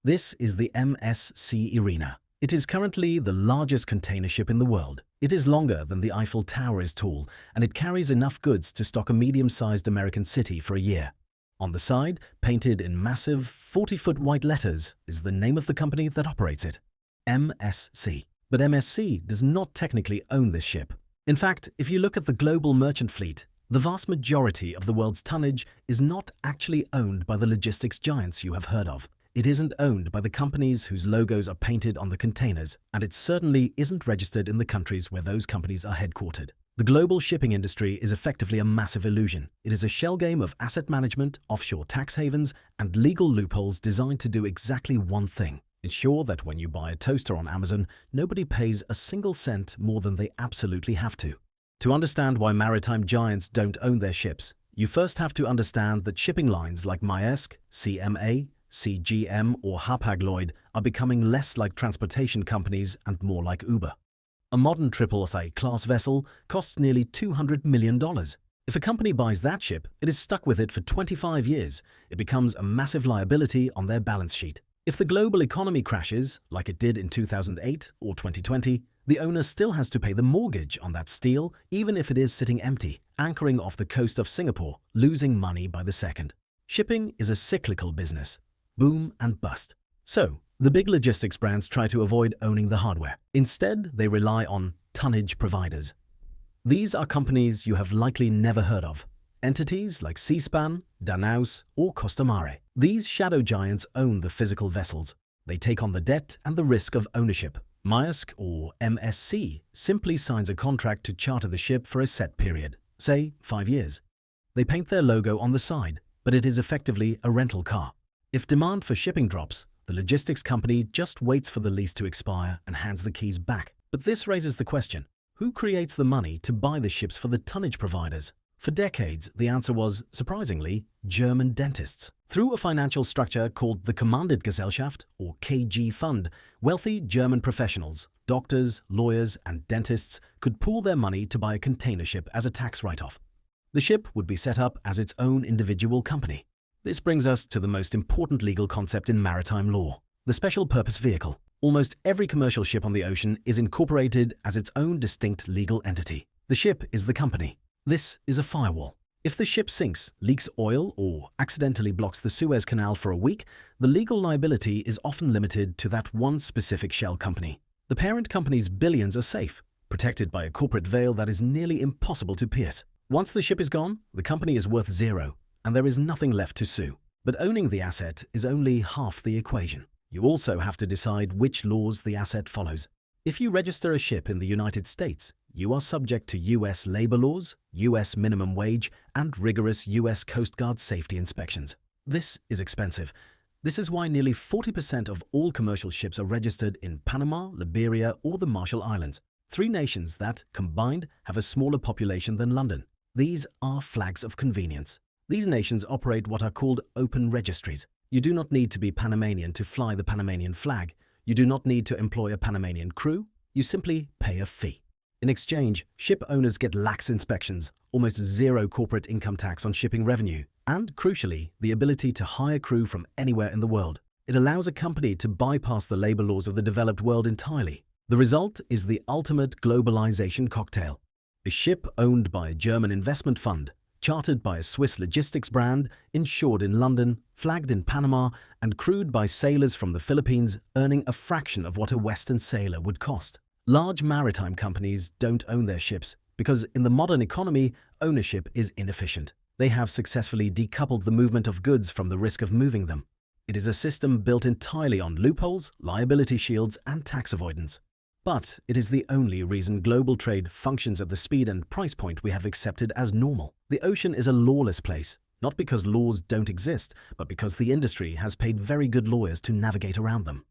This is the MSC Irina. It is currently the largest container ship in the world. It is longer than the Eiffel Tower is tall, and it carries enough goods to stock a medium-sized American city for a year. On the side, painted in massive 40-foot white letters, is the name of the company that operates it, MSC. But MSC does not technically own this ship. In fact, if you look at the global merchant fleet, the vast majority of the world's tonnage is not actually owned by the logistics giants you have heard of. It isn't owned by the companies whose logos are painted on the containers, and it certainly isn't registered in the countries where those companies are headquartered. The global shipping industry is effectively a massive illusion. It is a shell game of asset management, offshore tax havens, and legal loopholes designed to do exactly one thing: ensure that when you buy a toaster on Amazon, nobody pays a single cent more than they absolutely have to. To understand why maritime giants don't own their ships, you first have to understand that shipping lines like Maersk, CMA, CGM or Hapag-Lloyd are becoming less like transportation companies and more like Uber. A modern triple-A class vessel costs nearly $200 million. If a company buys that ship, it is stuck with it for 25 years. It becomes a massive liability on their balance sheet. If the global economy crashes, like it did in 2008 or 2020, the owner still has to pay the mortgage on that steel, even if it is sitting empty, anchoring off the coast of Singapore, losing money by the second. Shipping is a cyclical business. Boom and bust. So, the big logistics brands try to avoid owning the hardware. Instead, they rely on tonnage providers. These are companies you have likely never heard of. Entities like Seaspan, Danaus, or Costamare. These shadow giants own the physical vessels. They take on the debt and the risk of ownership. Maersk, or MSC, simply signs a contract to charter the ship for a set period, say 5 years. They paint their logo on the side, but it is effectively a rental car. If demand for shipping drops, the logistics company just waits for the lease to expire and hands the keys back. But this raises the question: who creates the money to buy the ships for the tonnage providers? For decades, the answer was, surprisingly, German dentists. Through a financial structure called the Kommanditgesellschaft, or KG Fund, wealthy German professionals, doctors, lawyers, and dentists could pool their money to buy a container ship as a tax write-off. The ship would be set up as its own individual company. This brings us to the most important legal concept in maritime law: the special purpose vehicle. Almost every commercial ship on the ocean is incorporated as its own distinct legal entity. The ship is the company. This is a firewall. If the ship sinks, leaks oil, or accidentally blocks the Suez Canal for a week, the legal liability is often limited to that one specific shell company. The parent company's billions are safe, protected by a corporate veil that is nearly impossible to pierce. Once the ship is gone, the company is worth zero, and there is nothing left to sue. But owning the asset is only half the equation. You also have to decide which laws the asset follows. If you register a ship in the United States, you are subject to U.S. labor laws, U.S. minimum wage, and rigorous U.S. Coast Guard safety inspections. This is expensive. This is why nearly 40% of all commercial ships are registered in Panama, Liberia, or the Marshall Islands, 3 nations that, combined, have a smaller population than London. These are flags of convenience. These nations operate what are called open registries. You do not need to be Panamanian to fly the Panamanian flag. You do not need to employ a Panamanian crew. You simply pay a fee. In exchange, ship owners get lax inspections, almost zero corporate income tax on shipping revenue, and, crucially, the ability to hire crew from anywhere in the world. It allows a company to bypass the labor laws of the developed world entirely. The result is the ultimate globalization cocktail. A ship owned by a German investment fund, chartered by a Swiss logistics brand, insured in London, flagged in Panama, and crewed by sailors from the Philippines, earning a fraction of what a Western sailor would cost. Large maritime companies don't own their ships because in the modern economy, ownership is inefficient. They have successfully decoupled the movement of goods from the risk of moving them. It is a system built entirely on loopholes, liability shields, and tax avoidance. But it is the only reason global trade functions at the speed and price point we have accepted as normal. The ocean is a lawless place, not because laws don't exist, but because the industry has paid very good lawyers to navigate around them.